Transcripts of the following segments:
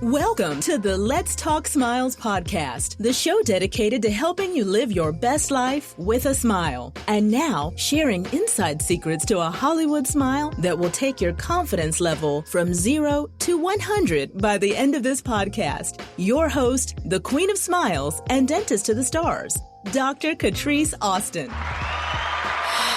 Welcome to the Let's Talk Smiles podcast, the show dedicated to helping you live your best life with a smile. And now, sharing inside secrets to a Hollywood smile that will take your confidence level from 0 to 100 by the end of this podcast. Your host, the Queen of Smiles and Dentist to the Stars, Dr. Catrise Austin.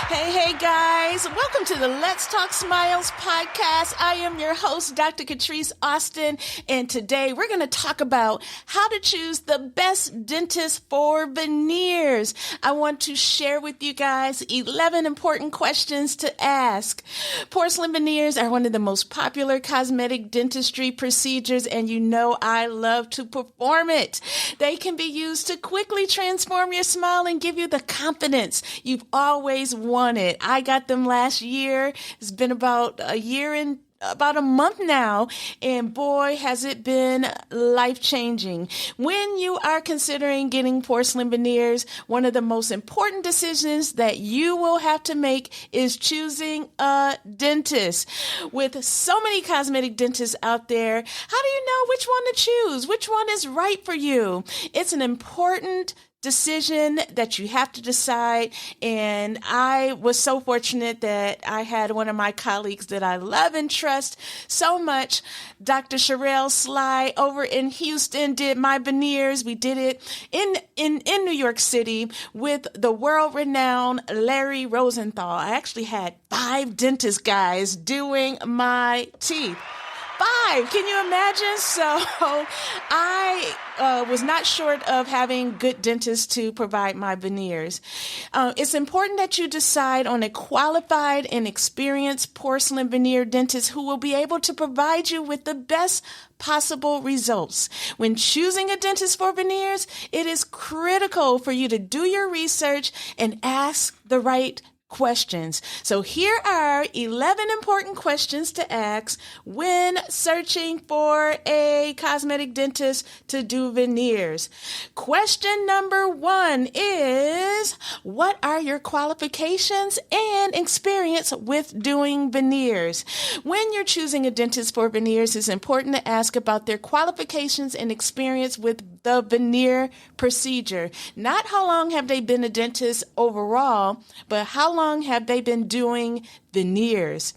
Hey guys, welcome to the Let's Talk Smiles podcast. I am your host, Dr. Catrise Austin, and today we're going to talk about how to choose the best dentist for veneers. I want to share with you guys 11 important questions to ask. Porcelain veneers are one of the most popular cosmetic dentistry procedures, and you know I love to perform it. They can be used to quickly transform your smile and give you the confidence you've always wanted. I got them last year. It's been about a year and about a month now, and boy, has it been life-changing. When you are considering getting porcelain veneers, one of the most important decisions that you will have to make is choosing a dentist. With so many cosmetic dentists out there, how do you know which one to choose? Which one is right for you? It's an important decision that you have to decide, and I was so fortunate that I had one of my colleagues that I love and trust so much, Dr. Sherelle Sly over in Houston, did my veneers. We did it in New York City with the world-renowned Larry Rosenthal. I actually had 5 dentist guys doing my teeth. 5. Can you imagine? So I was not short of having good dentists to provide my veneers. It's important that you decide on a qualified and experienced porcelain veneer dentist who will be able to provide you with the best possible results. When choosing a dentist for veneers, it is critical for you to do your research and ask the right questions. So here are 11 important questions to ask when searching for a cosmetic dentist to do veneers. Question number 1 is, what are your qualifications and experience with doing veneers? When you're choosing a dentist for veneers, it's important to ask about their qualifications and experience with the veneer procedure. Not how long have they been a dentist overall, but how long have they been doing veneers?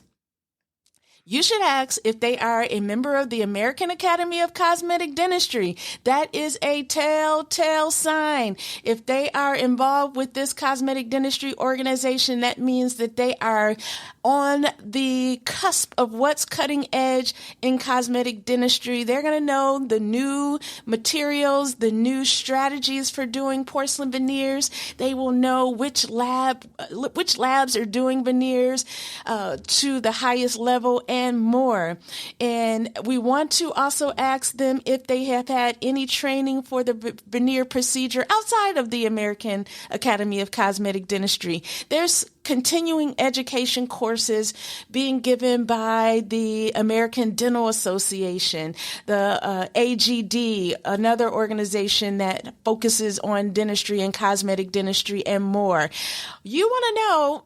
You should ask if they are a member of the American Academy of Cosmetic Dentistry. That is a telltale sign. If they are involved with this cosmetic dentistry organization, that means that they are on the cusp of what's cutting edge in cosmetic dentistry. They're going to know the new materials, the new strategies for doing porcelain veneers. They will know which labs are doing veneers to the highest level and more. And we want to also ask them if they have had any training for the veneer procedure outside of the American Academy of Cosmetic Dentistry. There's continuing education courses being given by the American Dental Association, the AGD, another organization that focuses on dentistry and cosmetic dentistry and more. You want to know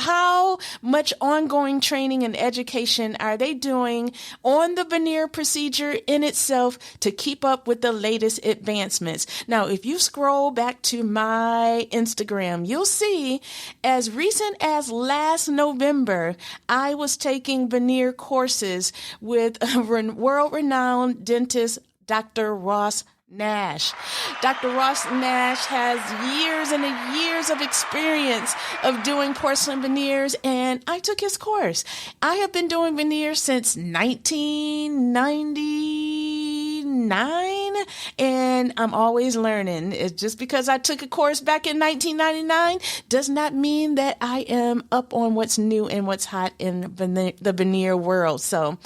how much ongoing training and education are they doing on the veneer procedure in itself to keep up with the latest advancements. Now, if you scroll back to my Instagram, you'll see as recent as last November, I was taking veneer courses with world-renowned dentist Dr. Ross Nash. Dr. Ross Nash has years and years of experience of doing porcelain veneers, and I took his course. I have been doing veneers since 1999, and I'm always learning. It's just because I took a course back in 1999 does not mean that I am up on what's new and what's hot in the veneer world. So,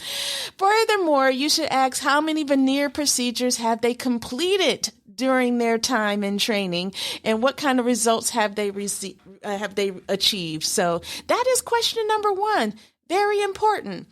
furthermore, you should ask how many veneer procedures have they completed during their time in training, and what kind of results have they achieved. So that is question number 1. Very important.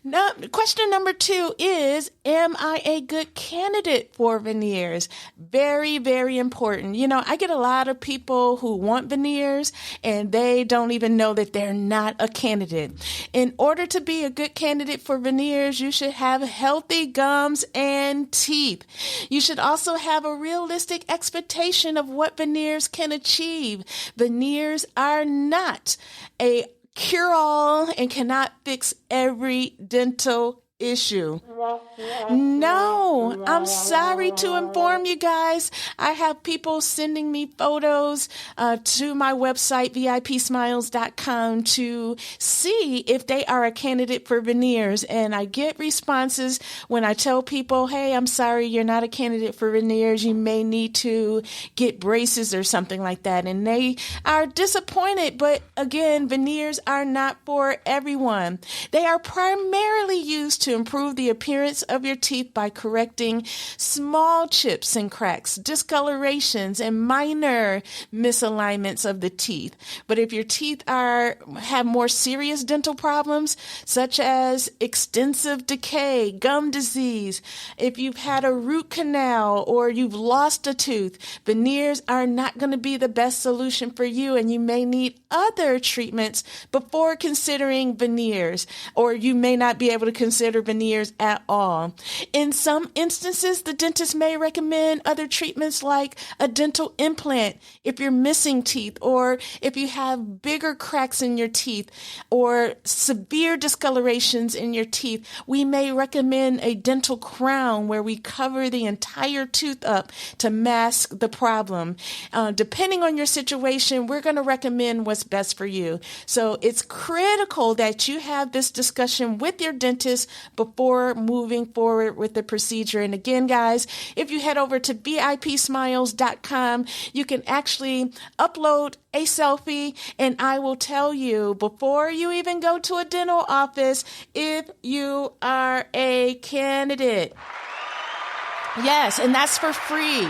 Now, question number 2 is, am I a good candidate for veneers? Very, very important. I get a lot of people who want veneers and they don't even know that they're not a candidate. In order to be a good candidate for veneers, you should have healthy gums and teeth. You should also have a realistic expectation of what veneers can achieve. Veneers are not a cure-all and cannot fix every dental issue. No, I'm sorry to inform you guys. I have people sending me photos to my website, VIPsmiles.com, to see if they are a candidate for veneers. And I get responses when I tell people, hey, I'm sorry, you're not a candidate for veneers. You may need to get braces or something like that. And they are disappointed. But again, veneers are not for everyone. They are primarily used to improve the appearance of your teeth by correcting small chips and cracks, discolorations, and minor misalignments of the teeth. But if your teeth have more serious dental problems, such as extensive decay, gum disease, if you've had a root canal or you've lost a tooth, veneers are not going to be the best solution for you, and you may need other treatments before considering veneers, or you may not be able to consider veneers at all. In some instances, the dentist may recommend other treatments like a dental implant if you're missing teeth, or if you have bigger cracks in your teeth or severe discolorations in your teeth. We may recommend a dental crown where we cover the entire tooth up to mask the problem. Depending on your situation, we're going to recommend what's best for you. So it's critical that you have this discussion with your dentist before moving forward with the procedure. And again, guys, if you head over to VIPsmiles.com, you can actually upload a selfie, and I will tell you before you even go to a dental office if you are a candidate. Yes, and that's for free.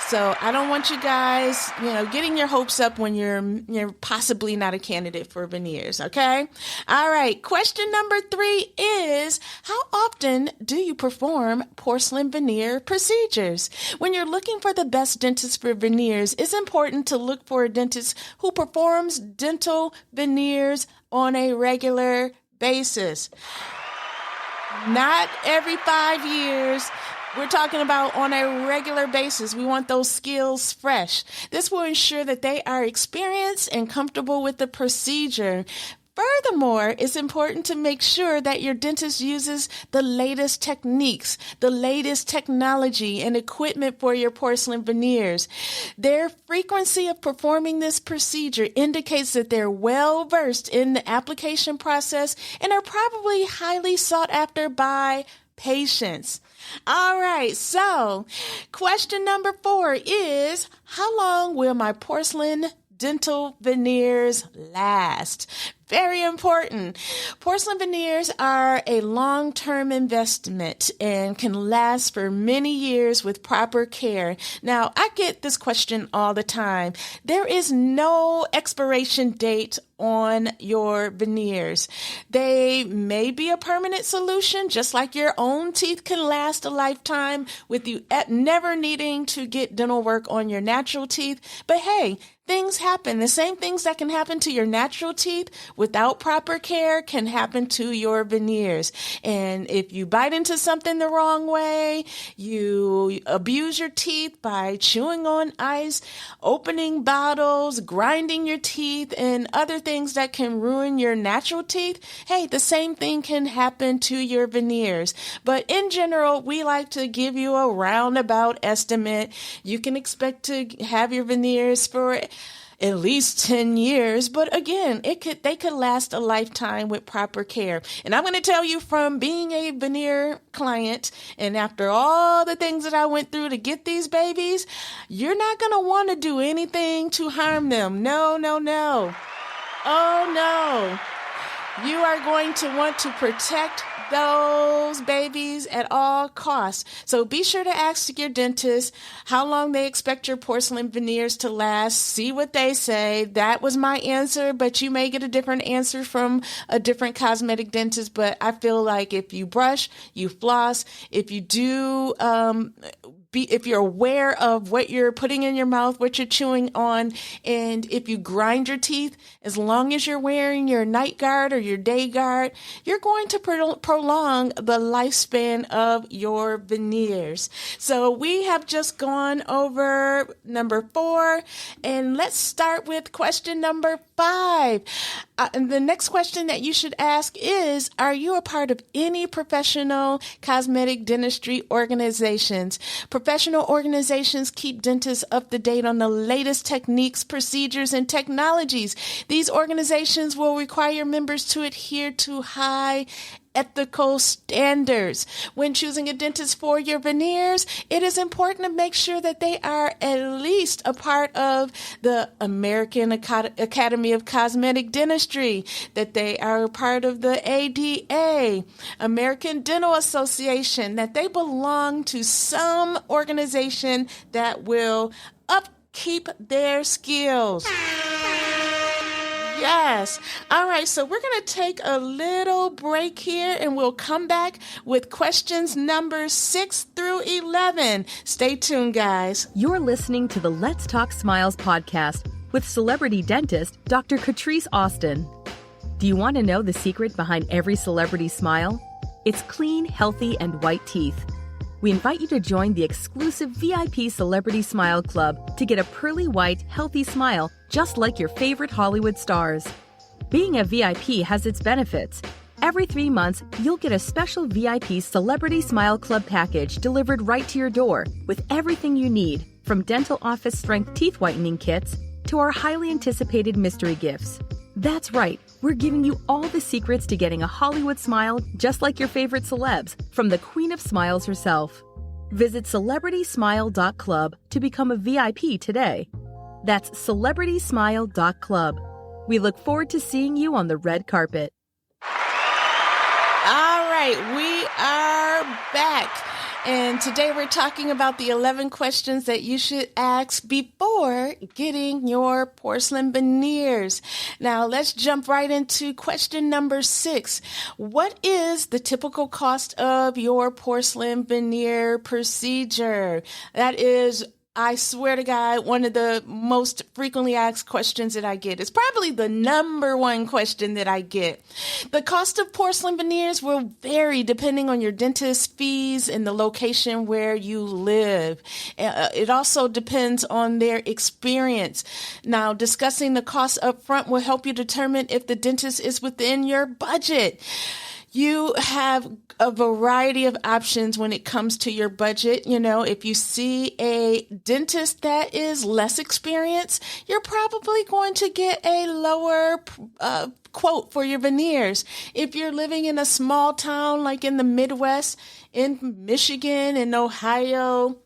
So I don't want you guys, getting your hopes up when you're possibly not a candidate for veneers, okay? All right, question number 3 is, how often do you perform porcelain veneer procedures? When you're looking for the best dentist for veneers, it's important to look for a dentist who performs dental veneers on a regular basis. Not every 5 years. We're talking about on a regular basis. We want those skills fresh. This will ensure that they are experienced and comfortable with the procedure. Furthermore, it's important to make sure that your dentist uses the latest techniques, the latest technology and equipment for your porcelain veneers. Their frequency of performing this procedure indicates that they're well versed in the application process and are probably highly sought after by patients. All right, so question number 4 is, how long will my porcelain dental veneers last? Very important. Porcelain veneers are a long-term investment and can last for many years with proper care. Now, I get this question all the time. There is no expiration date on your veneers. They may be a permanent solution, just like your own teeth can last a lifetime with you never needing to get dental work on your natural teeth. But hey, things happen. The same things that can happen to your natural teeth without proper care can happen to your veneers. And if you bite into something the wrong way, you abuse your teeth by chewing on ice, opening bottles, grinding your teeth, and other things that can ruin your natural teeth, hey, the same thing can happen to your veneers. But in general, we like to give you a roundabout estimate. You can expect to have your veneers for at least 10 years, but again, they could last a lifetime with proper care. And I'm going to tell you, from being a veneer client, and after all the things that I went through to get these babies, you're not going to want to do anything to harm them. No, no, no. Oh, no. You are going to want to protect those babies at all costs. So be sure to ask your dentist how long they expect your porcelain veneers to last. See what they say. That was my answer, but you may get a different answer from a different cosmetic dentist. But I feel like if you brush, you floss, if you do, if you're aware of what you're putting in your mouth, what you're chewing on, and if you grind your teeth, as long as you're wearing your night guard or your day guard, you're going to prolong the lifespan of your veneers. So we have just gone over number 4, and let's start with question number 5. And the next question that you should ask is, are you a part of any professional cosmetic dentistry organizations? Professional organizations keep dentists up to date on the latest techniques, procedures, and technologies. These organizations will require members to adhere to high ethical standards. When choosing a dentist for your veneers, it is important to make sure that they are at least a part of the American Academy of Cosmetic Dentistry, that they are a part of the ADA, American Dental Association, that they belong to some organization that will upkeep their skills. Yes. All right. So we're going to take a little break here and we'll come back with questions number 6 through 11. Stay tuned, guys. You're listening to the Let's Talk Smiles podcast with celebrity dentist Dr. Catrise Austin. Do you want to know the secret behind every celebrity smile? It's clean, healthy, and white teeth. We invite you to join the exclusive VIP Celebrity Smile Club to get a pearly white, healthy smile just like your favorite Hollywood stars. Being a VIP has its benefits. Every 3 months, you'll get a special VIP Celebrity Smile Club package delivered right to your door with everything you need, from dental office strength teeth whitening kits to our highly anticipated mystery gifts. That's right, we're giving you all the secrets to getting a Hollywood smile just like your favorite celebs from the Queen of Smiles herself. Visit celebritysmile.club to become a VIP today. That's celebritysmile.club. We look forward to seeing you on the red carpet. All right, we are back. And today we're talking about the 11 questions that you should ask before getting your porcelain veneers. Now let's jump right into question number 6. What is the typical cost of your porcelain veneer procedure? That is, I swear to God, one of the most frequently asked questions that I get. It's probably the number one question that I get. The cost of porcelain veneers will vary depending on your dentist's fees and the location where you live. It also depends on their experience. Now, discussing the cost up front will help you determine if the dentist is within your budget. You have a variety of options when it comes to your budget. You know, if you see a dentist that is less experienced, you're probably going to get a lower quote for your veneers. If you're living in a small town like in the Midwest, in Michigan and Ohio,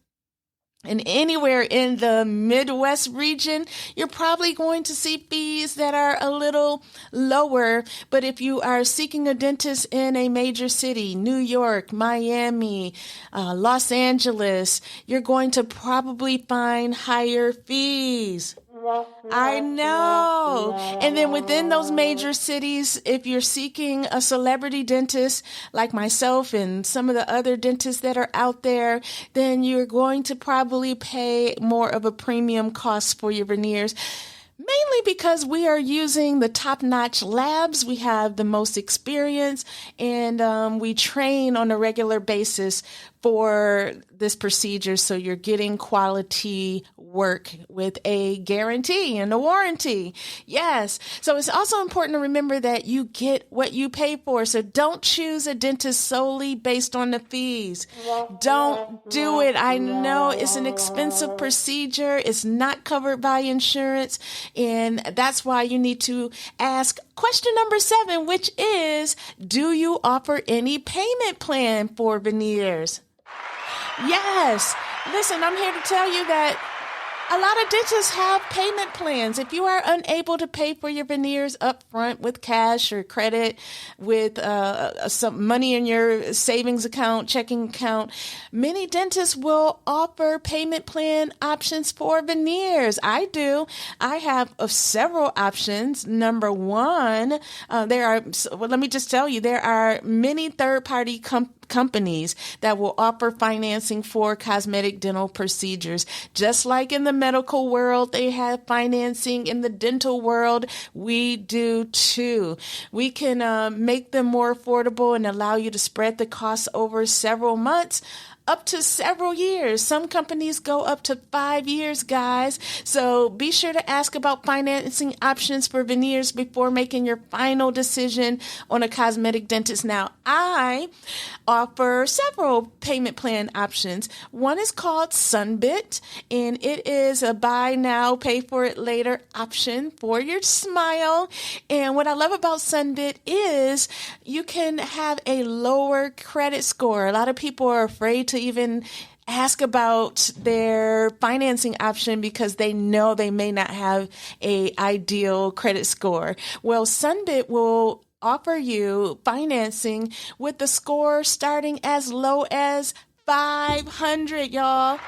and anywhere in the Midwest region, you're probably going to see fees that are a little lower. But if you are seeking a dentist in a major city, New York, Miami, Los Angeles, you're going to probably find higher fees. I know. And then within those major cities, if you're seeking a celebrity dentist like myself and some of the other dentists that are out there, then you're going to probably pay more of a premium cost for your veneers. Mainly because we are using the top-notch labs, we have the most experience, and we train on a regular basis for this procedure, so you're getting quality work with a guarantee and a warranty. Yes. So it's also important to remember that you get what you pay for. So don't choose a dentist solely based on the fees. Don't do it. I know it's an expensive procedure. It's not covered by insurance. And that's why you need to ask question number 7, which is, do you offer any payment plan for veneers? Yes. Listen, I'm here to tell you that A lot of dentists have payment plans. If you are unable to pay for your veneers up front with cash or credit, with some money in your savings account, checking account, many dentists will offer payment plan options for veneers. I do. I have several options. Number one, let me just tell you, there are many third-party companies that will offer financing for cosmetic dental procedures. Just like in the medical world, they have financing. In the dental world, we do too. We can make them more affordable and allow you to spread the costs over several months, up to several years. Some companies go up to 5 years, guys. So be sure to ask about financing options for veneers before making your final decision on a cosmetic dentist. Now, I offer several payment plan options. One is called Sunbit, and it is a buy now, pay for it later option for your smile. And what I love about Sunbit is you can have a lower credit score. A lot of people are afraid to even ask about their financing option because they know they may not have a ideal credit score. Well, Sunbit will offer you financing with the score starting as low as 500, y'all.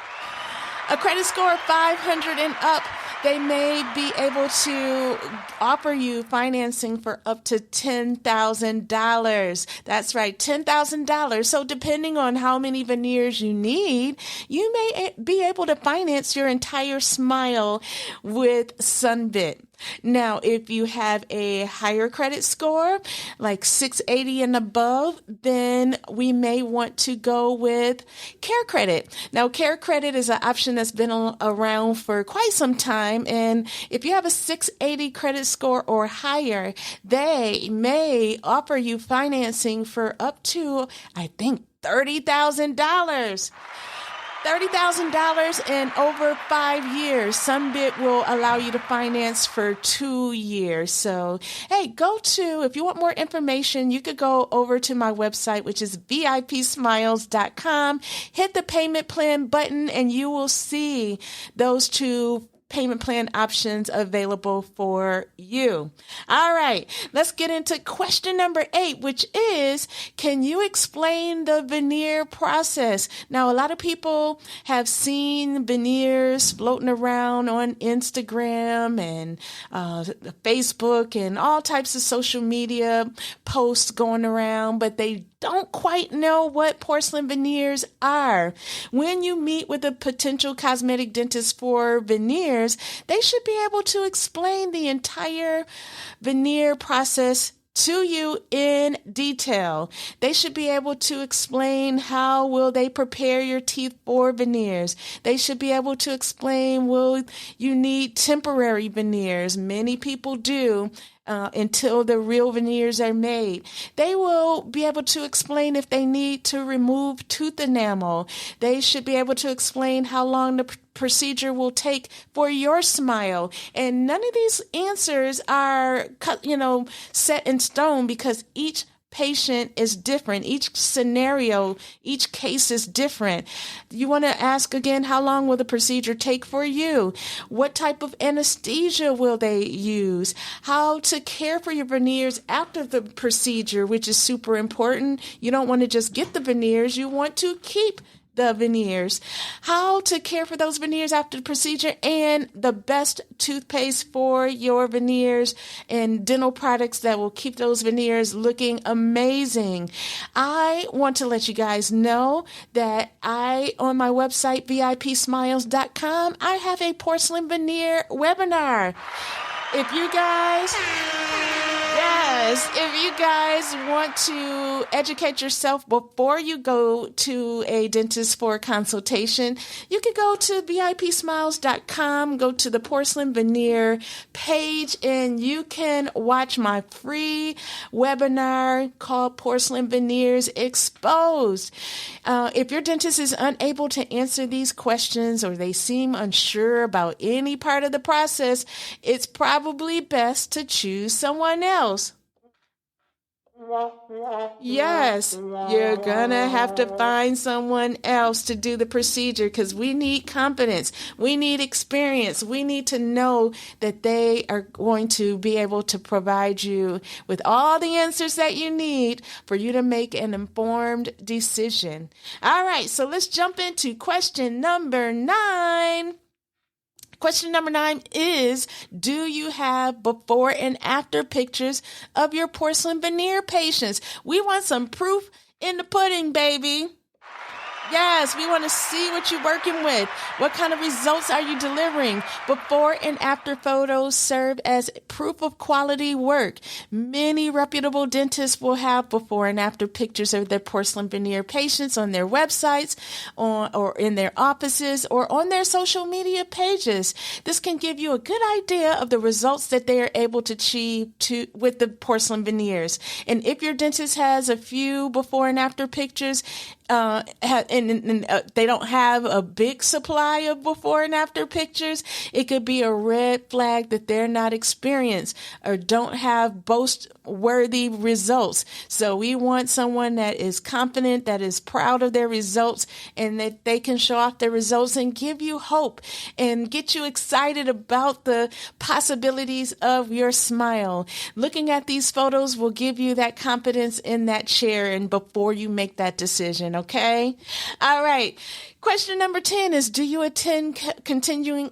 A credit score of 500 and up. They may be able to offer you financing for up to $10,000. That's right, $10,000. So depending on how many veneers you need, you may be able to finance your entire smile with Sunbit. Now, if you have a higher credit score, like 680 and above, then we may want to go with Care Credit. Now, Care Credit is an option that's been around for quite some time. And if you have a 680 credit score or higher, they may offer you financing for up to, I think, $30,000. $30,000 in over 5 years. Sunbit will allow you to finance for 2 years. So, hey, if you want more information, you could go over to my website, which is VIPsmiles.com. Hit the payment plan button and you will see those two payment plan options available for you. All right, let's get into question number 8, which is, can you explain the veneer process? Now, a lot of people have seen veneers floating around on Instagram and Facebook and all types of social media posts going around, but they don't quite know what porcelain veneers are. When you meet with a potential cosmetic dentist for veneers, they should be able to explain the entire veneer process to you in detail. They should be able to explain how will they prepare your teeth for veneers. They should be able to explain, will you need temporary veneers? Many people do. Until the real veneers are made. They will be able to explain if they need to remove tooth enamel. They should be able to explain how long the procedure will take for your smile. And none of these answers are, set in stone because each patient is different. Each scenario, each case is different. You want to ask again, how long will the procedure take for you? What type of anesthesia will they use? How to care for your veneers after the procedure, which is super important. You don't want to just get the veneers. You want to keep the veneers, how to care for those veneers after the procedure, and the best toothpaste for your veneers and dental products that will keep those veneers looking amazing. I want to let you guys know that on my website, VIPsmiles.com, I have a porcelain veneer webinar. If you guys want to educate yourself before you go to a dentist for a consultation, you can go to VIPsmiles.com, go to the porcelain veneer page, and you can watch my free webinar called Porcelain Veneers Exposed. If your dentist is unable to answer these questions or they seem unsure about any part of the process, it's probably best to choose someone else. Yes, you're gonna have to find someone else to do the procedure because we need competence. We need experience. We need to know that they are going to be able to provide you with all the answers that you need for you to make an informed decision. All right, so let's jump into question number 9. Question number 9 is, do you have before and after pictures of your porcelain veneer patients? We want some proof in the pudding, baby. Yes, we want to see what you're working with. What kind of results are you delivering? Before and after photos serve as proof of quality work. Many reputable dentists will have before and after pictures of their porcelain veneer patients on their websites or in their offices or on their social media pages. This can give you a good idea of the results that they are able to achieve with the porcelain veneers. And if your dentist has a few before and after pictures, they don't have a big supply of before and after pictures, it could be a red flag that they're not experienced or don't have boast-worthy results. So we want someone that is confident, that is proud of their results, and that they can show off their results and give you hope and get you excited about the possibilities of your smile. Looking at these photos will give you that confidence in that chair and before you make that decision. Okay. All right. Question number 10 is, do you attend continuing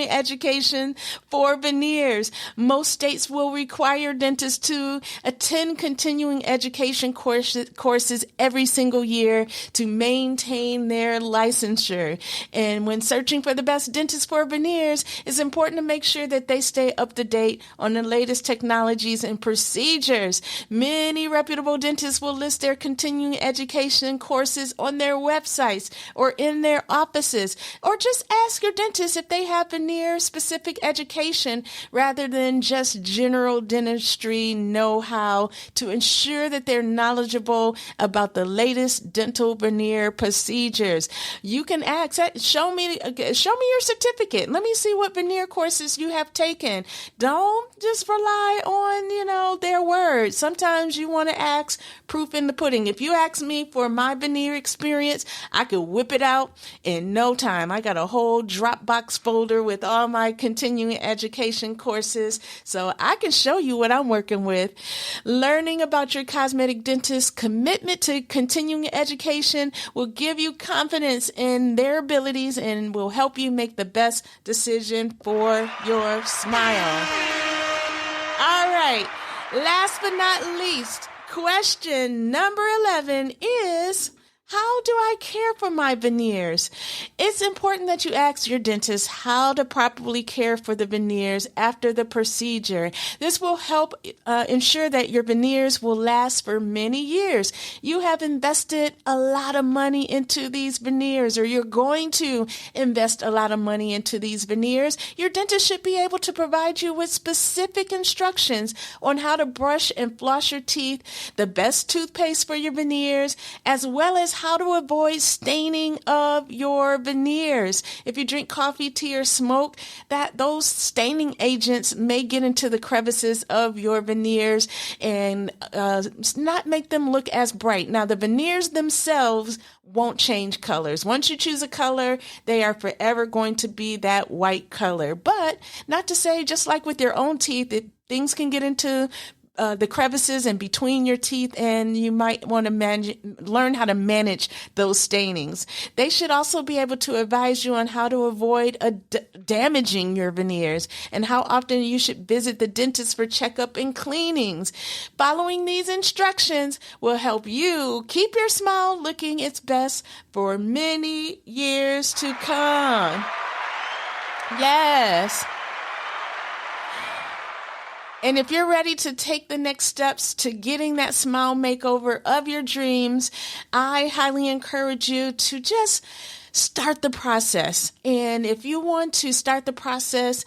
education for veneers? Most states will require dentists to attend continuing education courses every single year to maintain their licensure. And when searching for the best dentist for veneers, it's important to make sure that they stay up to date on the latest technologies and procedures. Many reputable dentists will list their continuing education courses on their websites or in their offices. Or just ask your dentist if they have veneer-specific education rather than just general dentistry know-how to ensure that they're knowledgeable about the latest dental veneer procedures. You can ask, show me your certificate. Let me see what veneer courses you have taken. Don't just rely on, their words. Sometimes you want to ask proof in the pudding. If you ask me for my veneer experience, I could whip it out in no time. I got a whole Dropbox folder with all my continuing education courses, so I can show you what I'm working with. Learning about your cosmetic dentist's commitment to continuing education will give you confidence in their abilities and will help you make the best decision for your smile. All right, last but not least, question number 11 is, how do I care for my veneers? It's important that you ask your dentist how to properly care for the veneers after the procedure. This will help ensure that your veneers will last for many years. You have invested a lot of money into these veneers, or you're going to invest a lot of money into these veneers. Your dentist should be able to provide you with specific instructions on how to brush and floss your teeth, the best toothpaste for your veneers, as well as how to avoid staining of your veneers. If you drink coffee, tea, or smoke, those staining agents may get into the crevices of your veneers and not make them look as bright. Now, the veneers themselves won't change colors. Once you choose a color, they are forever going to be that white color. But not to say, just like with your own teeth, things can get into the crevices and between your teeth, and you might want to learn how to manage those stainings. They should also be able to advise you on how to avoid damaging your veneers and how often you should visit the dentist for checkup and cleanings. Following these instructions will help you keep your smile looking its best for many years to come. Yes. And if you're ready to take the next steps to getting that smile makeover of your dreams, I highly encourage you to just start the process. And if you want to start the process,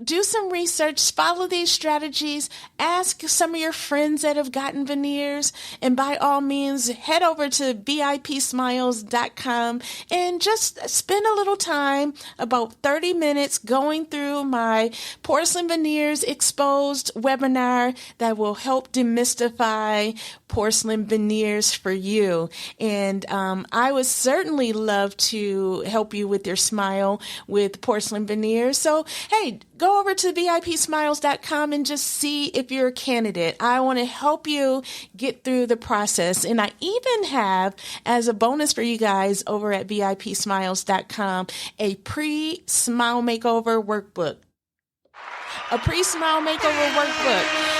do some research, follow these strategies, ask some of your friends that have gotten veneers, and by all means, head over to VIPsmiles.com and just spend a little time, about 30 minutes, going through my Porcelain Veneers Exposed webinar that will help demystify porcelain veneers for you. And I would certainly love to help you with your smile with porcelain veneers. So, hey, go over to VIPsmiles.com and just see if you're a candidate. I want to help you get through the process. And I even have, as a bonus for you guys over at VIPsmiles.com, a pre-smile makeover workbook. A pre-smile makeover workbook.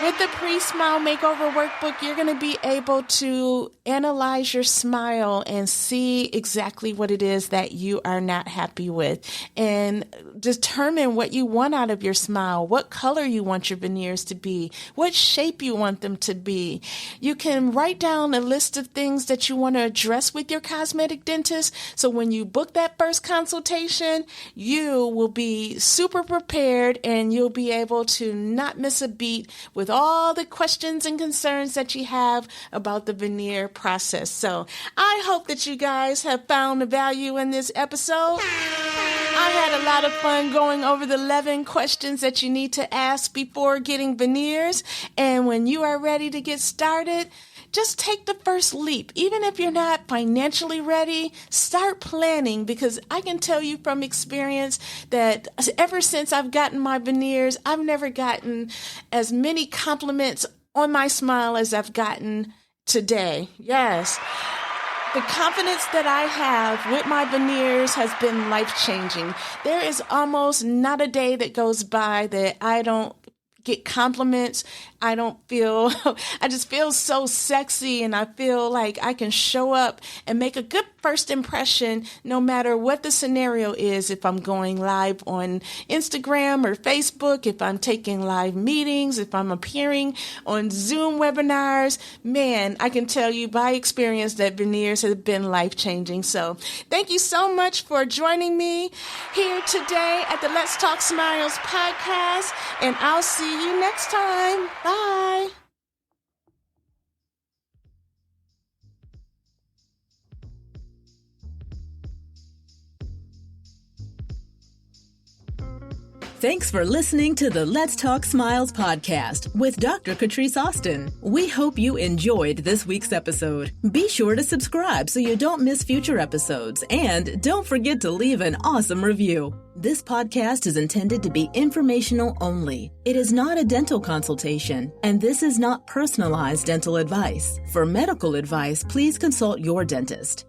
With the pre-smile makeover workbook, you're going to be able to analyze your smile and see exactly what it is that you are not happy with, and determine what you want out of your smile, what color you want your veneers to be, what shape you want them to be. You can write down a list of things that you want to address with your cosmetic dentist, so when you book that first consultation, you will be super prepared and you'll be able to not miss a beat with all the questions and concerns that you have about the veneer process. So I hope that you guys have found the value in this episode. I had a lot of fun going over the 11 questions that you need to ask before getting veneers. And when you are ready to get started, just take the first leap. Even if you're not financially ready, start planning, because I can tell you from experience that ever since I've gotten my veneers, I've never gotten as many compliments on my smile as I've gotten today. Yes. The confidence that I have with my veneers has been life-changing. There is almost not a day that goes by that I don't get compliments. I just feel so sexy, and I feel like I can show up and make a good first impression no matter what the scenario is. If I'm going live on Instagram or Facebook, if I'm taking live meetings, if I'm appearing on Zoom webinars, man, I can tell you by experience that veneers have been life-changing. So thank you so much for joining me here today at the Let's Talk Smiles podcast, and I'll see you next time. Bye. Thanks for listening to the Let's Talk Smiles podcast with Dr. Catrise Austin. We hope you enjoyed this week's episode. Be sure to subscribe so you don't miss future episodes, and don't forget to leave an awesome review. This podcast is intended to be informational only. It is not a dental consultation, and this is not personalized dental advice. For medical advice, please consult your dentist.